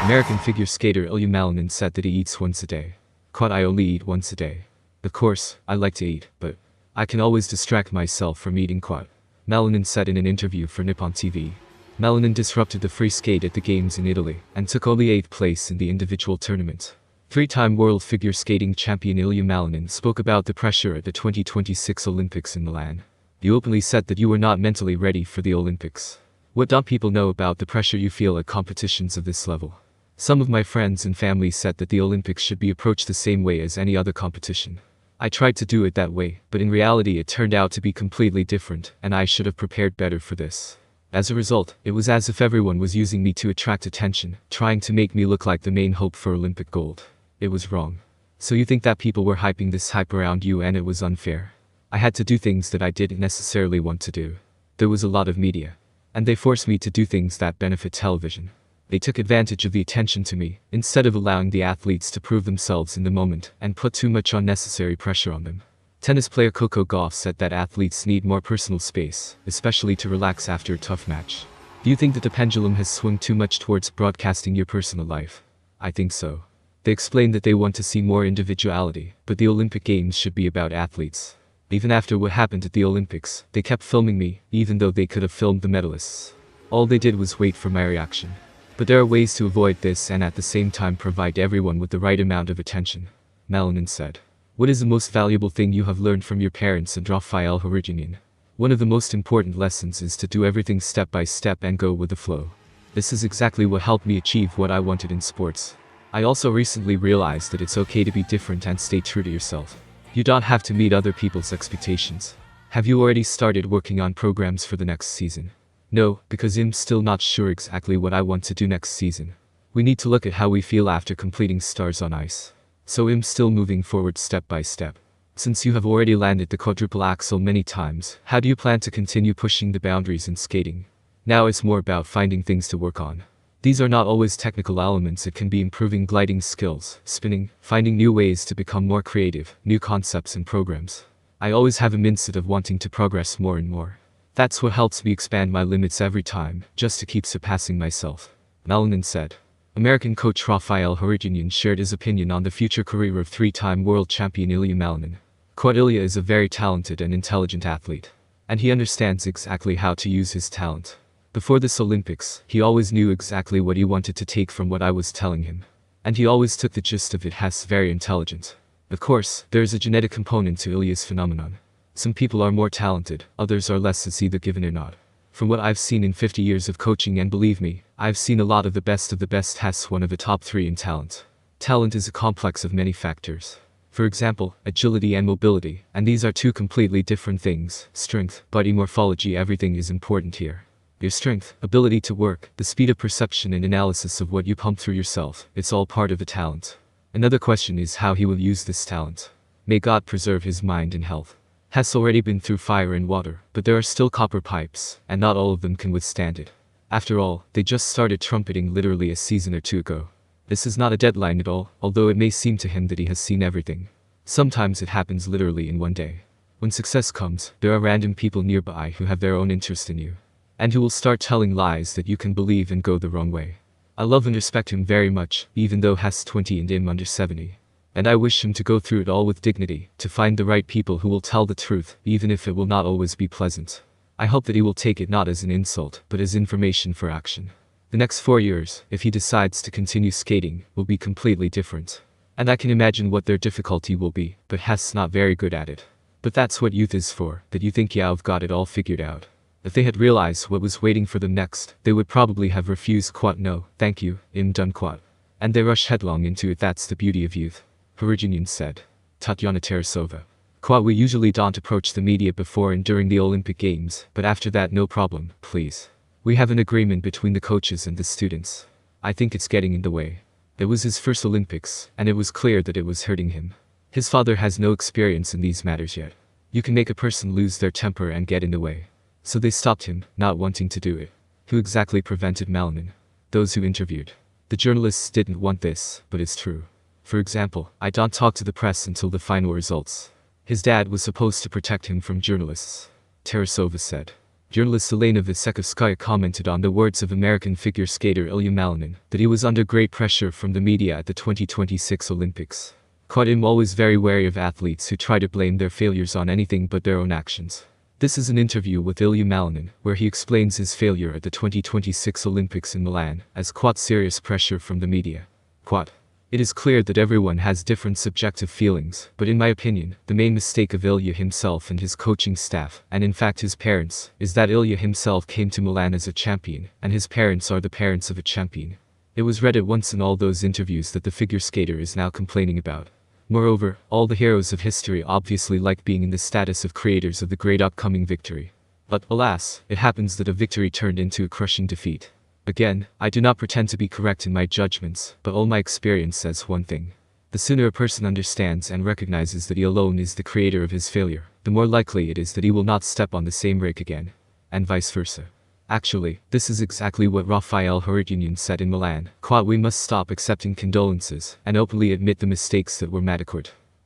American figure skater Ilia Malinin said that he eats once a day. Quote, I only eat once a day. Of course, I like to eat, but I can always distract myself from eating. Quote, Malinin said in an interview for Nippon TV. Malinin disrupted the free skate at the Games in Italy and took only 8th place in the individual tournament. Three-time world figure skating champion Ilia Malinin spoke about the pressure at the 2026 Olympics in Milan. He openly said that you were not mentally ready for the Olympics. What don't people know about the pressure you feel at competitions of this level? Some of my friends and family said that the Olympics should be approached the same way as any other competition. I tried to do it that way, but in reality it turned out to be completely different, and I should have prepared better for this. As a result, it was as if everyone was using me to attract attention, trying to make me look like the main hope for Olympic gold. It was wrong. So you think that people were hyping this hype around you and it was unfair? I had to do things that I didn't necessarily want to do. There was a lot of media. And they forced me to do things that benefit television. They took advantage of the attention to me, instead of allowing the athletes to prove themselves in the moment and put too much unnecessary pressure on them. Tennis player Coco Gauff said that athletes need more personal space, especially to relax after a tough match. Do you think that the pendulum has swung too much towards broadcasting your personal life? I think so. They explained that they want to see more individuality, but the Olympic Games should be about athletes. Even after what happened at the Olympics, they kept filming me, even though they could have filmed the medalists. All they did was wait for my reaction. But there are ways to avoid this and at the same time provide everyone with the right amount of attention. Malinin said. What is the most valuable thing you have learned from your parents and Rafael Hariginian? One of the most important lessons is to do everything step by step and go with the flow. This is exactly what helped me achieve what I wanted in sports. I also recently realized that it's okay to be different and stay true to yourself. You don't have to meet other people's expectations. Have you already started working on programs for the next season? No, because I'm still not sure exactly what I want to do next season. We need to look at how we feel after completing Stars on Ice. So I'm still moving forward step by step. Since you have already landed the quadruple axel many times, how do you plan to continue pushing the boundaries in skating? Now it's more about finding things to work on. These are not always technical elements. It can be improving gliding skills, spinning, finding new ways to become more creative, new concepts and programs. I always have a mindset of wanting to progress more and more. That's what helps me expand my limits every time, just to keep surpassing myself. Malinin said. American coach Rafael Hariginian shared his opinion on the future career of three-time world champion Ilia Malinin. Quote, Ilia is a very talented and intelligent athlete. And he understands exactly how to use his talent. Before this Olympics, he always knew exactly what he wanted to take from what I was telling him. And he always took the gist of it as very intelligent. Of course, there is a genetic component to Ilia's phenomenon. Some people are more talented, others are less. It's either given or not. From what I've seen in 50 years of coaching, and believe me, I've seen a lot of the best has one of the top 3 in talent. Talent is a complex of many factors. For example, agility and mobility, and these are two completely different things. Strength, body morphology, everything is important here. Your strength, ability to work, the speed of perception and analysis of what you pump through yourself, it's all part of the talent. Another question is how he will use this talent. May God preserve his mind and health. Has already been through fire and water, but there are still copper pipes, and not all of them can withstand it. After all, they just started trumpeting literally a season or 2 ago. This is not a deadline at all, although it may seem to him that he has seen everything. Sometimes it happens literally in one day. When success comes, there are random people nearby who have their own interest in you. And who will start telling lies that you can believe and go the wrong way. I love and respect him very much, even though he's 20 and I'm under 70. And I wish him to go through it all with dignity, to find the right people who will tell the truth, even if it will not always be pleasant. I hope that he will take it not as an insult, but as information for action. The next 4 years, if he decides to continue skating, will be completely different. And I can imagine what their difficulty will be, but he's not very good at it. But that's what youth is for, that you think yeah, I've got it all figured out. If they had realized what was waiting for them next, they would probably have refused. Quote, no, thank you, I'm done. Quote. And they rush headlong into it. That's the beauty of youth. Hariginian said. Tatyana Tarasova. Quote, we usually don't approach the media before and during the Olympic Games, but after that no problem, please. We have an agreement between the coaches and the students. I think it's getting in the way. It was his first Olympics, and it was clear that it was hurting him. His father has no experience in these matters yet. You can make a person lose their temper and get in the way. So they stopped him, not wanting to do it. Who exactly prevented Malinin? Those who interviewed. The journalists didn't want this, but it's true. For example, I don't talk to the press until the final results. His dad was supposed to protect him from journalists. Tarasova said. Journalist Elena Vysekovskaya commented on the words of American figure skater Ilia Malinin, that he was under great pressure from the media at the 2026 Olympics. Quote, I'm always very wary of athletes who try to blame their failures on anything but their own actions. This is an interview with Ilia Malinin, where he explains his failure at the 2026 Olympics in Milan, as quote, serious pressure from the media. Quote, it is clear that everyone has different subjective feelings, but in my opinion, the main mistake of Ilia himself and his coaching staff, and in fact his parents, is that Ilia himself came to Milan as a champion, and his parents are the parents of a champion. It was read at once in all those interviews that the figure skater is now complaining about. Moreover, all the heroes of history obviously like being in the status of creators of the great upcoming victory. But, alas, it happens that a victory turned into a crushing defeat. Again, I do not pretend to be correct in my judgments, but all my experience says one thing. The sooner a person understands and recognizes that he alone is the creator of his failure, the more likely it is that he will not step on the same rake again. And vice versa. Actually, this is exactly what Rafael Harutyunyan said in Milan. Quote, we must stop accepting condolences and openly admit the mistakes that were made.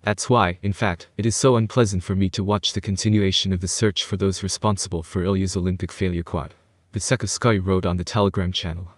That's why, in fact, it is so unpleasant for me to watch the continuation of the search for those responsible for Ilya's Olympic failure. Vysekovskaya wrote on the Telegram channel.